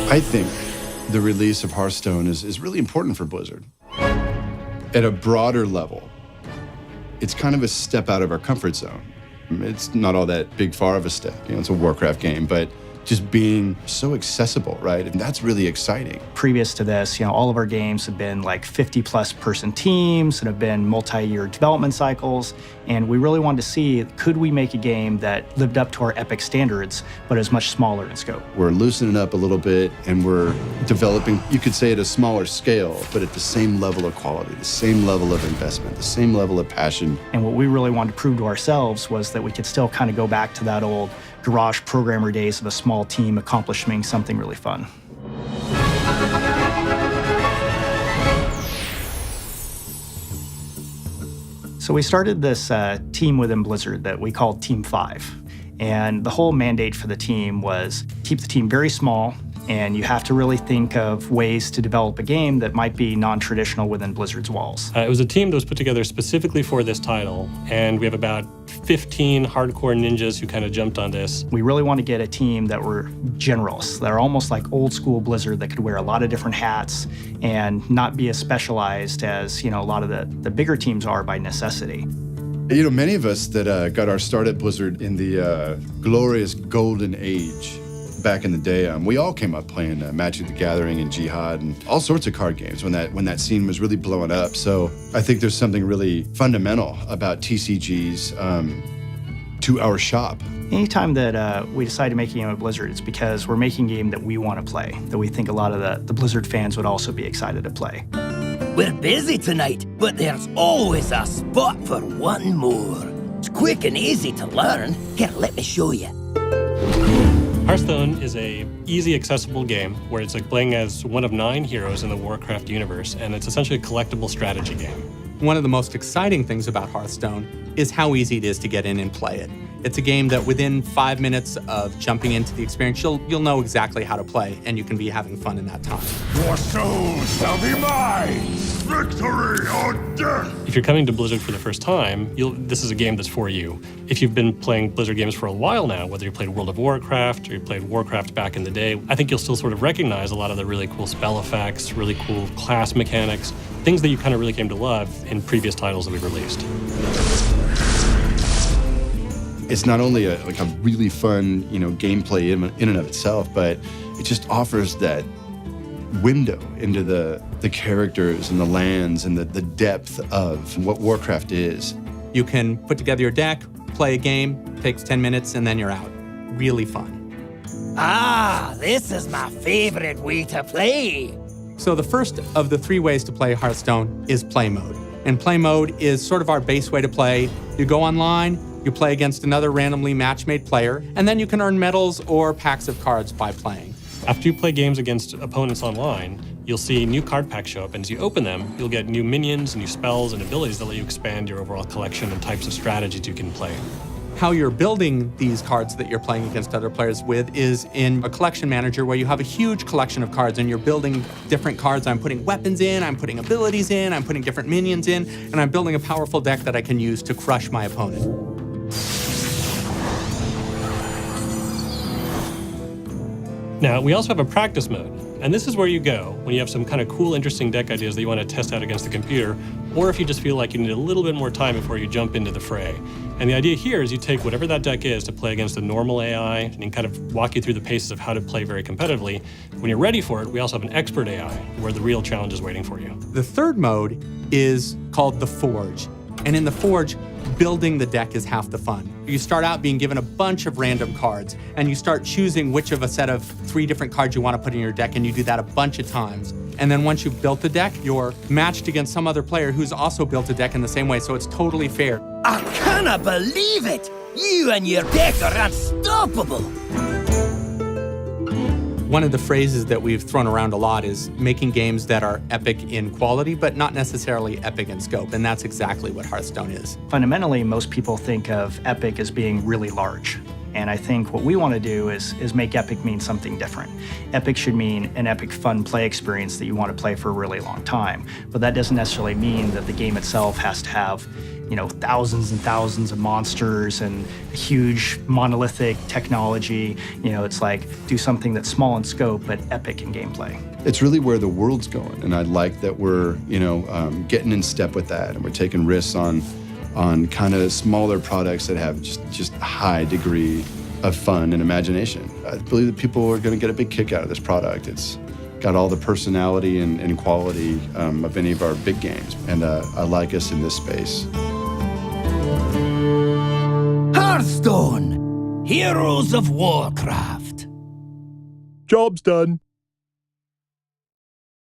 I think the release of Hearthstone is really important for Blizzard. At a broader level, it's kind of a step out of our comfort zone. It's not all that big far of a step. It's a Warcraft game, but just being so accessible, right? And that's really exciting. Previous to this, all of our games have been like 50-plus person teams and have been multi-year development cycles. And we really wanted to see, could we make a game that lived up to our epic standards, but is much smaller in scope? We're loosening up a little bit, and we're developing, you could say, at a smaller scale, but at the same level of quality, the same level of investment, the same level of passion. And what we really wanted to prove to ourselves was that we could still kind of go back to that old garage programmer days of a small team accomplishing something really fun. So we started this team within Blizzard that we called Team 5. And the whole mandate for the team was keep the team very small, and you have to really think of ways to develop a game that might be non-traditional within Blizzard's walls. It was a team that was put together specifically for this title, and we have about 15 hardcore ninjas who kind of jumped on this. We really want to get a team that were generalists, that are almost like old school Blizzard, that could wear a lot of different hats and not be as specialized as a lot of the bigger teams are by necessity. Many of us that got our start at Blizzard in the glorious golden age back in the day, we all came up playing Magic the Gathering and Jihad and all sorts of card games when that scene was really blowing up. So I think there's something really fundamental about TCGs to our shop. Anytime that we decide to make a game at Blizzard, it's because we're making a game that we want to play, that we think a lot of the Blizzard fans would also be excited to play. We're busy tonight, but there's always a spot for one more. It's quick and easy to learn. Here, let me show you. Hearthstone is a easy, accessible game where it's like playing as one of 9 heroes in the Warcraft universe, and it's essentially a collectible strategy game. One of the most exciting things about Hearthstone is how easy it is to get in and play it. It's a game that within 5 minutes of jumping into the experience, you'll know exactly how to play, and you can be having fun in that time. Your soul shall be mine! Victory or death! If you're coming to Blizzard for the first time, this is a game that's for you. If you've been playing Blizzard games for a while now, whether you played World of Warcraft or you played Warcraft back in the day, I think you'll still sort of recognize a lot of the really cool spell effects, really cool class mechanics, things that you kind of really came to love in previous titles that we've released. It's not only a really fun, gameplay in and of itself, but it just offers that window into the characters and the lands and the depth of what Warcraft is. You can put together your deck, play a game, takes 10 minutes, and then you're out. Really fun. Ah, this is my favorite way to play. So the first of the 3 ways to play Hearthstone is play mode. And play mode is sort of our base way to play. You go online, you play against another randomly match-made player, and then you can earn medals or packs of cards by playing. After you play games against opponents online, you'll see new card packs show up, and as you open them, you'll get new minions, new spells, and abilities that let you expand your overall collection and types of strategies you can play. How you're building these cards that you're playing against other players with is in a collection manager where you have a huge collection of cards and you're building different cards. I'm putting weapons in, I'm putting abilities in, I'm putting different minions in, and I'm building a powerful deck that I can use to crush my opponent. Now, we also have a practice mode, and this is where you go when you have some kind of cool, interesting deck ideas that you want to test out against the computer, or if you just feel like you need a little bit more time before you jump into the fray. And the idea here is you take whatever that deck is to play against a normal AI and kind of walk you through the paces of how to play very competitively. When you're ready for it, we also have an expert AI where the real challenge is waiting for you. The third mode is called the Forge. And in the Forge, building the deck is half the fun. You start out being given a bunch of random cards, and you start choosing which of a set of 3 different cards you want to put in your deck, and you do that a bunch of times. And then once you've built the deck, you're matched against some other player who's also built a deck in the same way, so it's totally fair. I cannot believe it! You and your deck are unstoppable! One of the phrases that we've thrown around a lot is making games that are epic in quality, but not necessarily epic in scope, and that's exactly what Hearthstone is. Fundamentally, most people think of epic as being really large. And I think what we want to do is make epic mean something different. Epic should mean an epic fun play experience that you want to play for a really long time. But that doesn't necessarily mean that the game itself has to have, thousands and thousands of monsters and huge monolithic technology. It's like do something that's small in scope but epic in gameplay. It's really where the world's going, and I like that we're, getting in step with that, and we're taking risks on kind of smaller products that have just a high degree of fun and imagination. I believe that people are going to get a big kick out of this product. It's got all the personality and quality of any of our big games, and I like us in this space. Hearthstone, Heroes of Warcraft. Job's done.